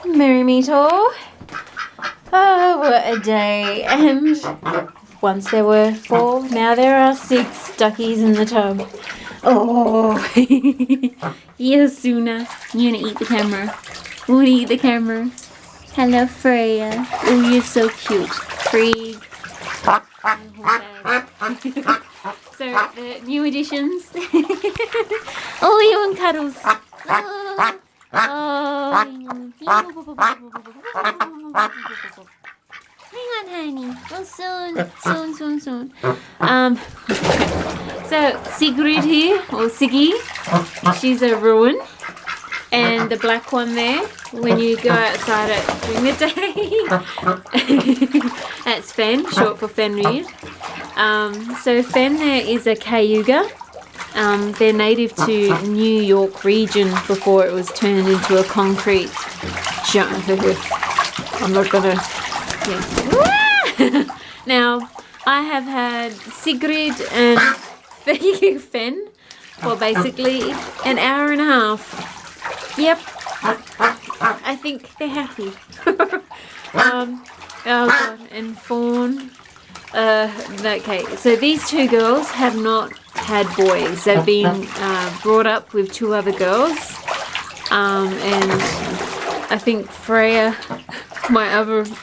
Merry meet all. Oh, what a day. And once there were 4, now there are 6 duckies in the tub. Oh, yes, Suna. You're gonna eat the camera. You wanna eat the camera? Hello, Freya. Oh, you're so cute. Free. So, the new additions. Oh, you want cuddles. Oh, hang on, honey. Oh, soon. So Sigrid here, or Siggy, she's a Rouen, and the black one there, when you go outside during the day, that's Fenr, short for Fenrir. So Fenr is a Cayuga. They're native to New York region before it was turned into a concrete jungle. I'm not gonna. Yeah. Now, I have had Sigrid and Fenr for basically an hour and a half. Yep. I think they're happy. Oh god, and Fawn. Okay, so these 2 girls have not had boys. They've been brought up with 2 other girls, and I think Freya,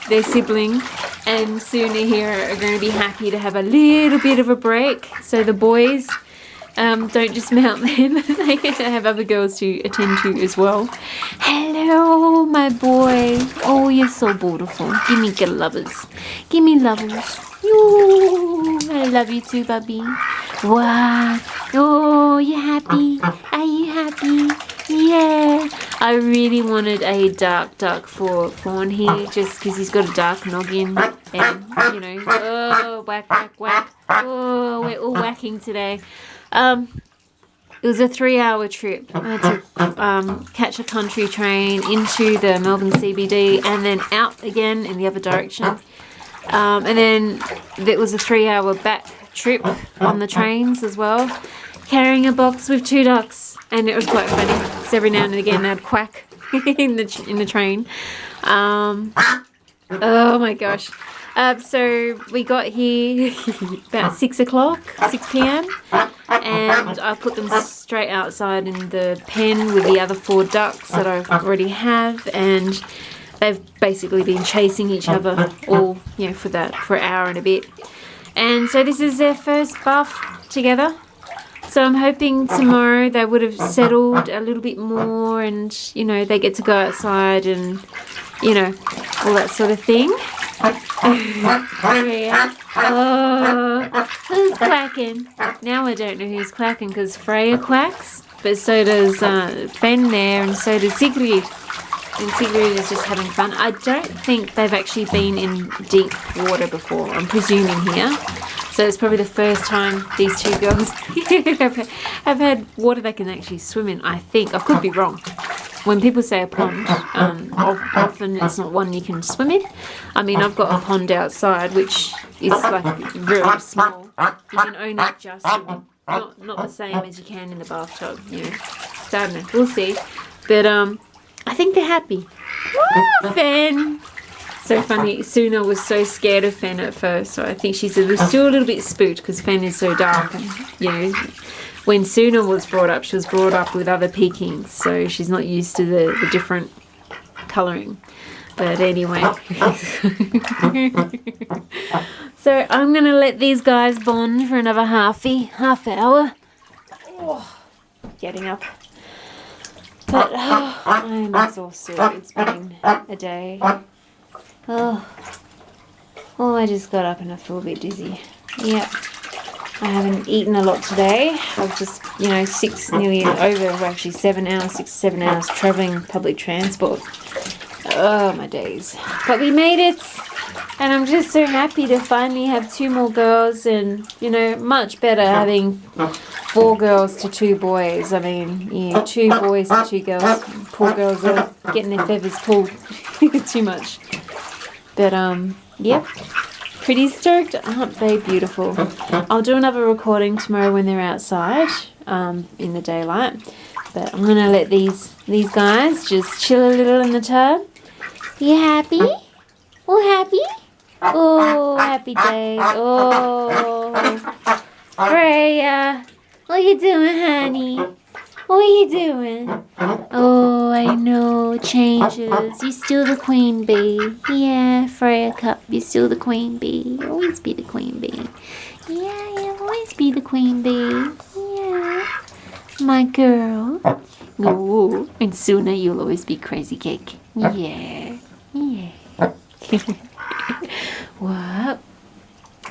their sibling, and Suna here are going to be happy to have a little bit of a break. So the boys don't just mount them; they get to have other girls to attend to as well. Hello, my boy. Oh, you're so beautiful. Give me good lovers. Give me lovers. Ooh, I love you too, Bubby. Wow. Oh, you happy? Are you happy? Yeah. I really wanted a dark duck for Fawn here, just because he's got a dark noggin. And, oh, whack. Oh, we're all whacking today. It was a 3-hour trip. I had to catch a country train into the Melbourne CBD and then out again in the other direction. And then there was a 3-hour back trip on the trains as well, carrying a box with 2 ducks, and it was quite funny because every now and again they'd quack in the train. Oh my gosh. So we got here about 6 p.m. and I put them straight outside in the pen with the other 4 ducks that I already have, and they've basically been chasing each other all, for an hour and a bit. And so this is their first bath together. So I'm hoping tomorrow they would have settled a little bit more and, they get to go outside and, all that sort of thing. Oh, who's quacking? Now I don't know who's quacking because Freya quacks, but so does Fenr there, and so does Sigrid. And Sigrid is just having fun. I don't think they've actually been in deep water before, I'm presuming here. So it's probably the first time these 2 girls have had water they can actually swim in, I think. I could be wrong. When people say a pond, often it's not one you can swim in. I mean, I've got a pond outside, which is like very small. You can only just swim. Not the same as you can in the bathtub, So I don't know, we'll see. But I think they're happy. Woo, Fenr! So funny, Suna was so scared of Fenr at first, so I think she's still a little bit spooked because Fenr is so dark. And, when Suna was brought up, she was brought up with other Pekings, so she's not used to the different colouring. But anyway. So I'm going to let these guys bond for another half hour. Oh, getting up. But I'm exhausted. It's been a day. Oh, I just got up and I feel a bit dizzy. Yep. I haven't eaten a lot today. I've just, 6 to 7 hours travelling public transport. Oh, my days. But we made it. And I'm just so happy to finally have 2 more girls and, much better having 4 girls to 2 boys. I mean, 2 boys to 2 girls. Poor girls are getting their feathers pulled too much. But, yep. Pretty stoked, aren't they beautiful? I'll do another recording tomorrow when they're outside in the daylight. But I'm going to let these guys just chill a little in the tub. You happy? Oh, happy? Oh, happy days. Oh, Freya. What you doing, honey? What are you doing? Oh, I know. Changes. You're still the queen bee. Yeah, Freya Cup. You're still the queen bee. You always be the queen bee. Yeah, you'll always be the queen bee. Yeah. My girl. Oh, and sooner you'll always be Crazy Cake. Yeah. Yeah. What?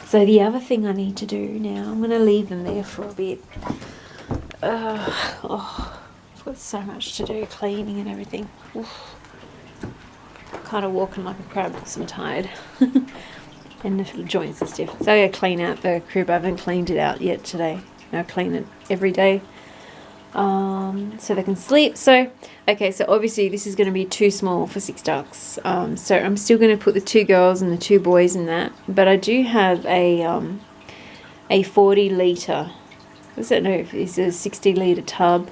So the other thing I need to do now, I'm going to leave them there for a bit. I've got so much to do, cleaning and everything. Oof. Kind of walking like a crab because I'm tired. And the joints are stiff. So I gotta clean out the crib. I haven't cleaned it out yet today. I clean it every day. So they can sleep. So, okay, so obviously this is going to be too small for 6 ducks. So I'm still going to put the 2 girls and the 2 boys in that. But I do have a 40 litre, what's that? No, it's a 60 litre tub,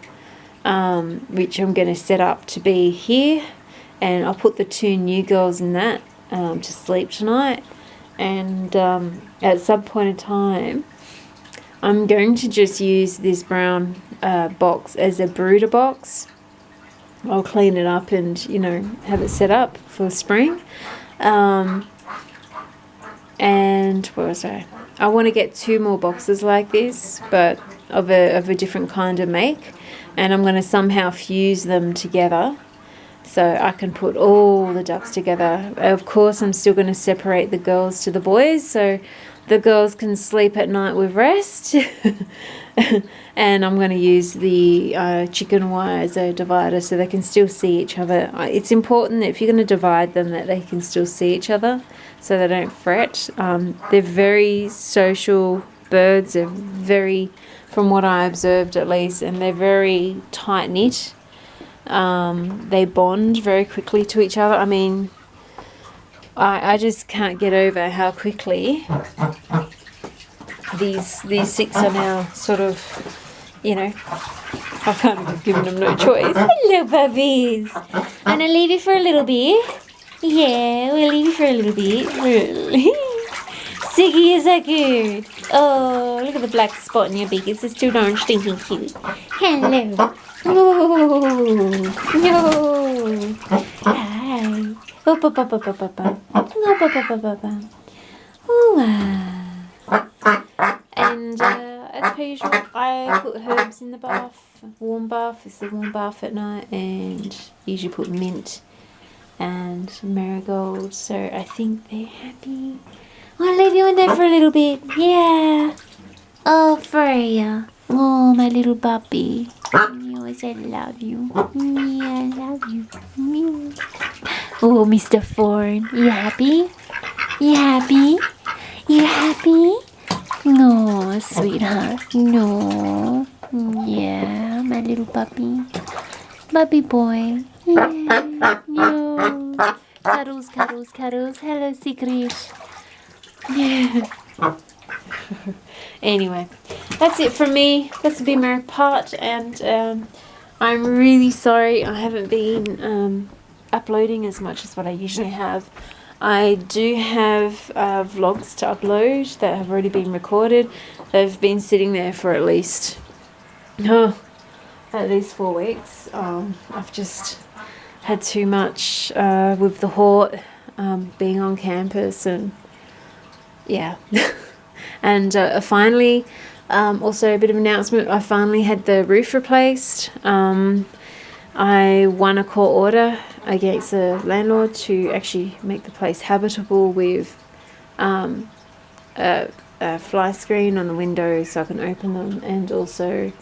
which I'm going to set up to be here. And I'll put the 2 new girls in that to sleep tonight. And at some point in time, I'm going to just use this brown box as a brooder box. I'll clean it up and, you know, have it set up for spring. And what was I want to get 2 more boxes like this, but of a different kind of make. And I'm going to somehow fuse them together so I can put all the ducks together. Of course, I'm still going to separate the girls to the boys, so the girls can sleep at night with rest. And I'm going to use the chicken wire as a divider so they can still see each other. It's important that if you're going to divide them that they can still see each other so they don't fret. They're very social birds. They're very, from what I observed at least, and they're very tight-knit. They bond very quickly to each other. I mean, I just can't get over how quickly these 6 are now sort of, you know, I've kind of given them no choice. Hello, puppies. I'm going to leave you for a little bit. Yeah, we'll leave you for a little bit. Siggy, is that good? Oh, look at the black spot in your beak. It's just too darn stinking cute. Hello. Oh, no. Hi. Up, up, up, up, up, up, up. Up, up, up, up, up, up. And as per usual, I put herbs in the bath, warm bath. It's a warm bath at night, and usually put mint and marigold. So I think they're happy. I'll leave you in there for a little bit. Yeah. Oh, Freya. Oh, my little puppy. Yes, I love you. Yeah, I love you. Oh, Mr. Ford. You happy? You happy? You happy? No, sweetheart. No. Yeah, my little puppy. Puppy boy. Yeah. No. Cuddles, cuddles, cuddles. Hello, Sigrid. Yeah. Anyway, that's it from me. That's the my part, and I'm really sorry I haven't been uploading as much as what I usually have. I do have vlogs to upload that have already been recorded. They've been sitting there for at least 4 weeks. I've just had too much with the Hort, being on campus, and yeah. And finally, also a bit of an announcement, I finally had the roof replaced. I won a court order against the landlord to actually make the place habitable with a fly screen on the windows so I can open them, and also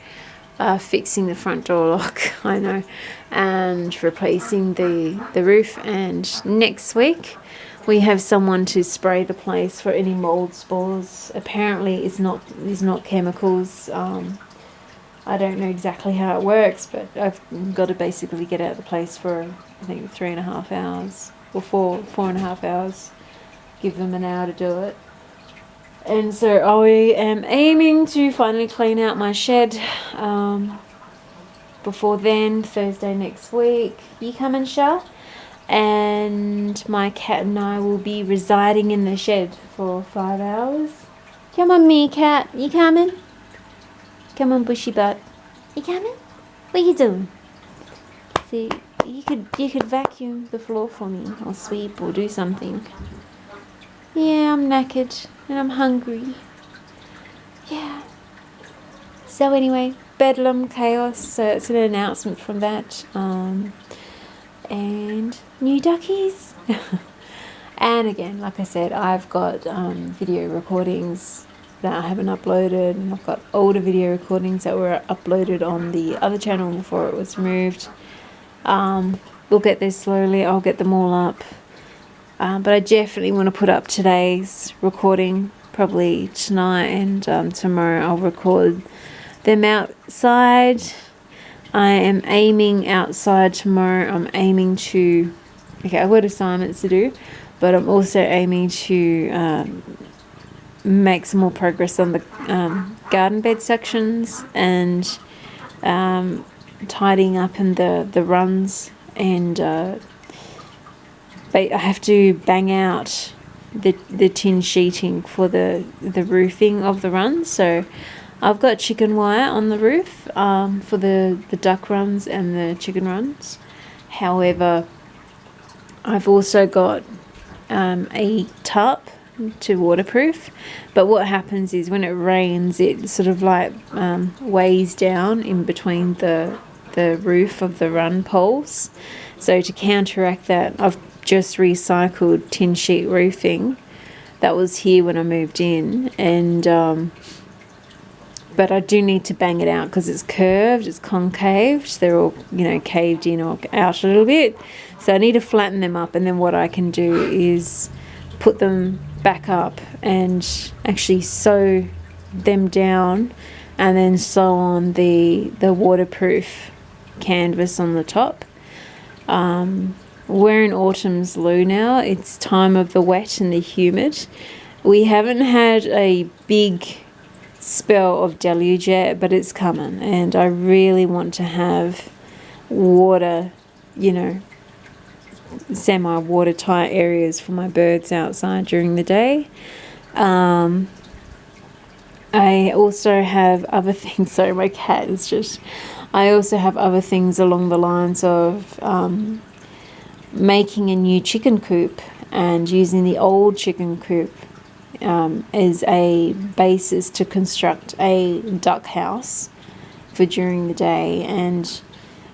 fixing the front door lock, I know, and replacing the roof. And next week we have someone to spray the place for any mold spores. Apparently it's not chemicals. I don't know exactly how it works, but I've got to basically get out of the place for I think 3.5 hours or 4.5 hours. Give them an hour to do it. And so I am aiming to finally clean out my shed. before then, Thursday next week. You coming, Shah? And my cat and I will be residing in the shed for 5 hours. Come on, meerkat. You coming? Come on, bushy butt. You coming? What are you doing? See, you could vacuum the floor for me, or sweep, or do something. Yeah, I'm knackered and I'm hungry. Yeah. So anyway, Bedlam Chaos. So it's an announcement from that. And new duckies. And again, like I said, I've got video recordings that I haven't uploaded, and I've got older video recordings that were uploaded on the other channel before it was removed. We'll get there slowly. I'll get them all up. But I definitely want to put up today's recording, probably tonight, and tomorrow I'll record them outside. I am aiming outside tomorrow. I'm aiming to, okay, I've got assignments to do, but I'm also aiming to make some more progress on the garden bed sections, and tidying up in the runs, and I have to bang out the tin sheeting for the roofing of the runs. So I've got chicken wire on the roof for the duck runs and the chicken runs. However, I've also got a tarp to waterproof, but what happens is when it rains, it sort of like weighs down in between the roof of the run poles. So to counteract that, I've just recycled tin sheet roofing that was here when I moved in, and but I do need to bang it out because it's curved, it's concaved, they're all, you know, caved in or out a little bit. So I need to flatten them up, and then what I can do is put them back up and actually sew them down, and then sew on the waterproof canvas on the top. We're in Autumns Lughnasadh now. It's time of the wet and the humid. We haven't had a big spell of deluge yet, but it's coming, and I really want to have water, you know, semi-watertight areas for my birds outside during the day. I also have other things. Sorry, my cat is just... I also have other things along the lines of making a new chicken coop and using the old chicken coop as a basis to construct a duck house for during the day. And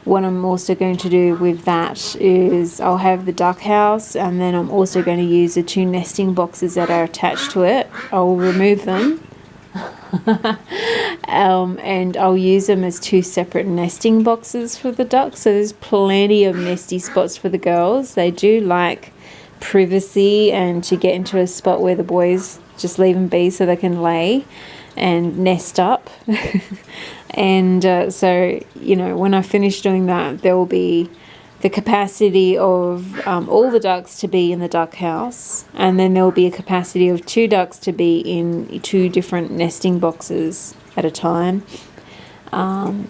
what I'm also going to do with that is I'll have the duck house, and then I'm also going to use the 2 nesting boxes that are attached to it. I'll remove them and I'll use them as 2 separate nesting boxes for the ducks. So there's plenty of nesty spots for the girls. They do like privacy and to get into a spot where the boys just leave them be so they can lay and nest up. And so, you know, when I finish doing that, there will be the capacity of all the ducks to be in the duck house, and then there will be a capacity of 2 ducks to be in 2 different nesting boxes at a time.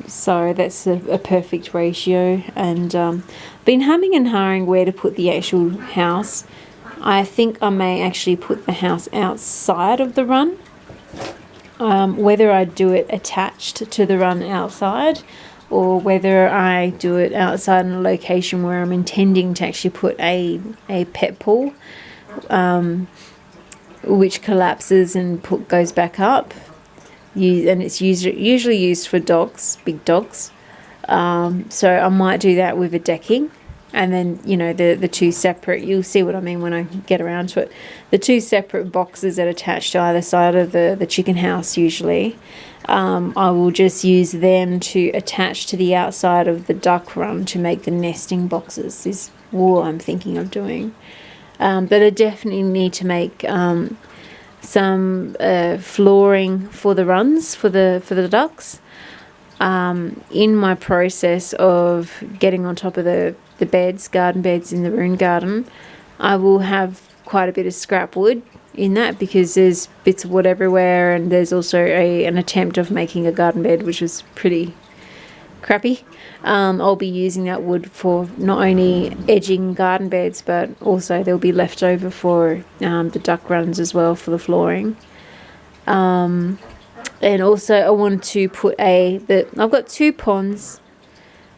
So that's a perfect ratio. And been humming and hawing where to put the actual house. I think I may actually put the house outside of the run. Whether I do it attached to the run outside, or whether I do it outside in a location where I'm intending to actually put a pet pool, which collapses and goes back up. And it's usually used for dogs, big dogs. So I might do that with a decking. And then, you know, the 2 separate, you'll see what I mean when I get around to it. The 2 separate boxes that are attached to either side of the chicken house usually. I will just use them to attach to the outside of the duck run to make the nesting boxes is what I'm thinking of doing. But I definitely need to make some flooring for the runs for the ducks. In my process of getting on top of the beds, garden beds in the ruin garden, I will have quite a bit of scrap wood in that because there's bits of wood everywhere, and there's also an attempt of making a garden bed which was pretty crappy. I'll be using that wood for not only edging garden beds, but also there'll be leftover for the duck runs as well for the flooring. And also I want to put I've got 2 ponds.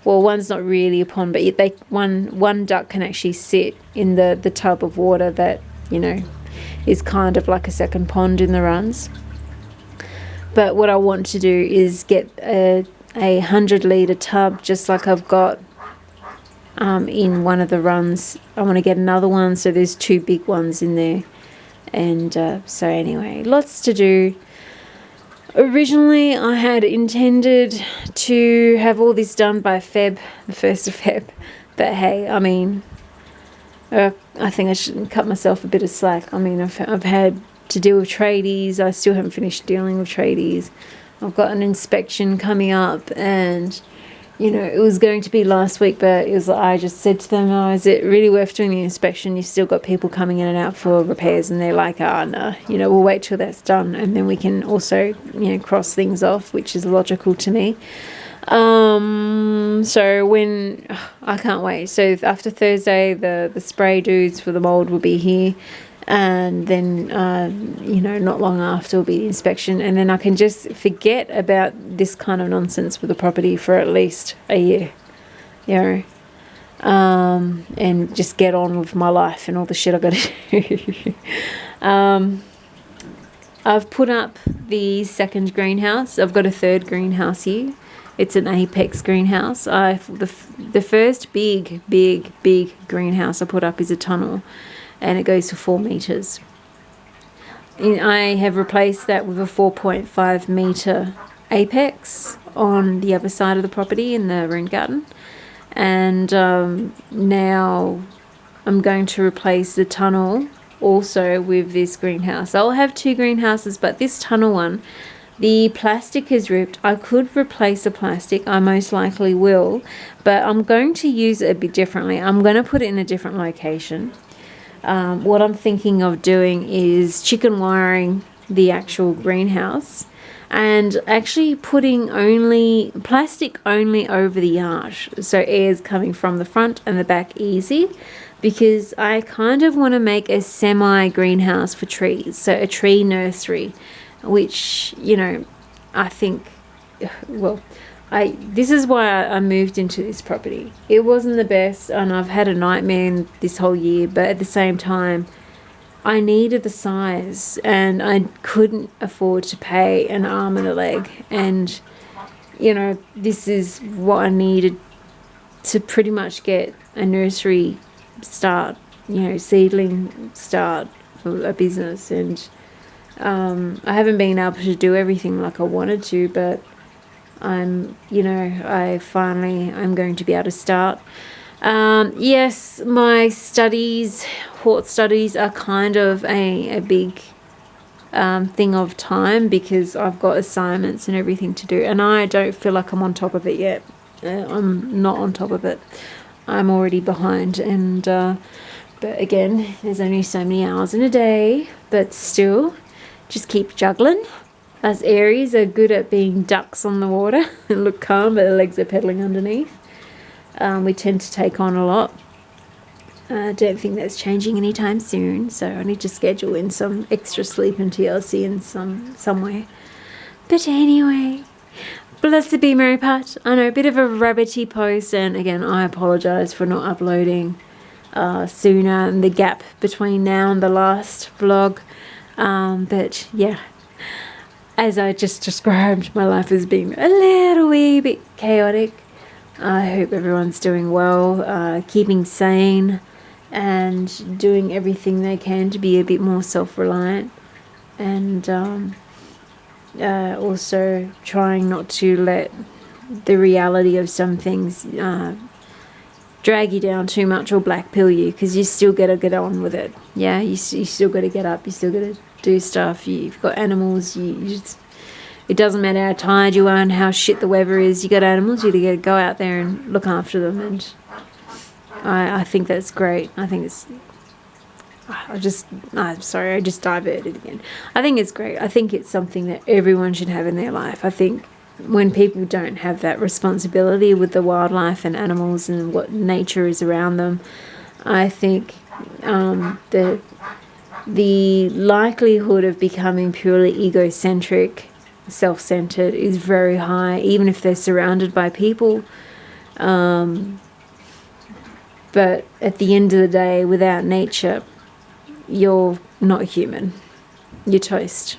Well, one's not really a pond, but one duck can actually sit in the tub of water that, you know, is kind of like a second pond in the runs. But what I want to do is get a 100-litre tub, just like I've got in one of the runs. I want to get another one, so there's 2 big ones in there. And so anyway, lots to do. Originally, I had intended to have all this done by the 1st of Feb. But hey, I mean, I think I shouldn't cut myself a bit of slack. I mean, I've had to deal with tradies. I still haven't finished dealing with tradies. I've got an inspection coming up, and you know, it was going to be last week, but it was like, I just said to them, oh, is it really worth doing the inspection? You've still got people coming in and out for repairs, and they're like, oh no, you know, we'll wait till that's done, and then we can also, you know, cross things off, which is logical to me. So when I can't wait. So after Thursday, the spray dudes for the mold will be here. And then, you know, not long after will be the inspection. And then I can just forget about this kind of nonsense with the property for at least a year, you know, and just get on with my life and all the shit I've got to do. I've put up the second greenhouse. I've got a third greenhouse here. It's an apex greenhouse. The first big greenhouse I put up is a tunnel, and it goes to 4 meters. I have replaced that with a 4.5 meter apex on the other side of the property in the rain garden. And now I'm going to replace the tunnel also with this greenhouse. I'll have 2 greenhouses, but this tunnel one, the plastic is ripped. I could replace the plastic. I most likely will, but I'm going to use it a bit differently. I'm going to put it in a different location. What I'm thinking of doing is chicken wiring the actual greenhouse and actually putting plastic only over the arch, so air's coming from the front and the back easy, because I kind of want to make a semi greenhouse for trees, so a tree nursery, which, you know, I think, well, this is why I moved into this property. It wasn't the best, and I've had a nightmare this whole year, but at the same time, I needed the size, and I couldn't afford to pay an arm and a leg. And, you know, this is what I needed to pretty much get a nursery start, you know, seedling start for a business. And I haven't been able to do everything like I wanted to, but I'm going to be able to start. Yes, my hort studies are kind of a big thing of time, because I've got assignments and everything to do, and I don't feel like I'm on top of it yet. I'm not on top of it. I'm already behind, and but again, there's only so many hours in a day, but still, just keep juggling. Us Aries are good at being ducks on the water and look calm, but their legs are pedaling underneath. We tend to take on a lot. I don't think that's changing anytime soon, so I need to schedule in some extra sleep and TLC in somewhere. But anyway, blessed be Mary Pat. I know, a bit of a rabbity post, and again, I apologise for not uploading sooner and the gap between now and the last vlog. But yeah, as I just described, my life has been a little wee bit chaotic. I hope everyone's doing well, keeping sane, and doing everything they can to be a bit more self-reliant, and also trying not to let the reality of some things drag you down too much or black pill you, because you still got to get on with it. Yeah, you still got to get up, you still got to do stuff. You've got animals, it doesn't matter how tired you are and how shit the weather is, you got animals, you got to go out there and look after them. And I think that's great. I think it's I just diverted again. I think it's great. I think it's something that everyone should have in their life. I think when people don't have that responsibility with the wildlife and animals and what nature is around them, I think the likelihood of becoming purely egocentric, self-centered is very high, even if they're surrounded by people. But at the end of the day, without nature, you're not human. You're toast.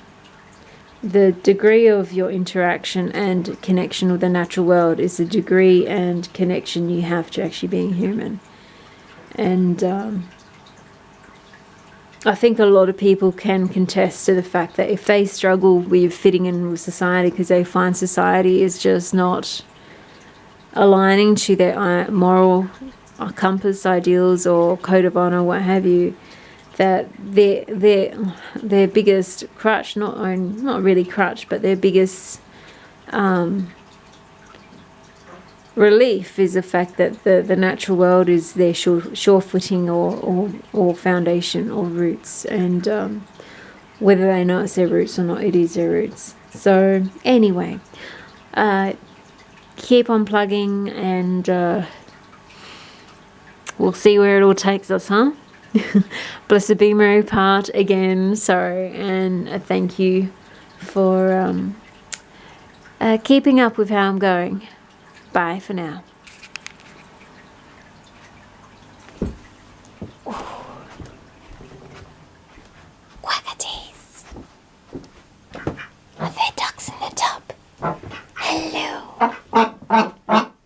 The degree of your interaction and connection with the natural world is the degree and connection you have to actually being human. And I think a lot of people can contest to the fact that if they struggle with fitting in with society because they find society is just not aligning to their moral compass, ideals, or code of honor, what have you, that their biggest crutch, not really crutch, but their biggest relief is the fact that the natural world is their sure footing or foundation or roots, and whether they know it's their roots or not, it is their roots. So anyway, keep on plugging, and we'll see where it all takes us, huh? Blessed be Mary part again, sorry, and thank you for keeping up with how I'm going. Bye for now. Quackatees. Are there ducks in the tub? Hello.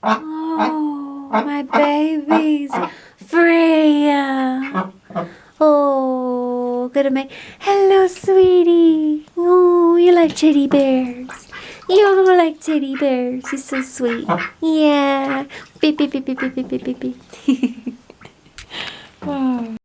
Oh, my babies. Freya. Oh, gonna make. Hello, sweetie. Oh, you like teddy bears. You like teddy bears. You're so sweet. Yeah. Beep, beep, beep, beep, beep, beep, beep, beep. Oh.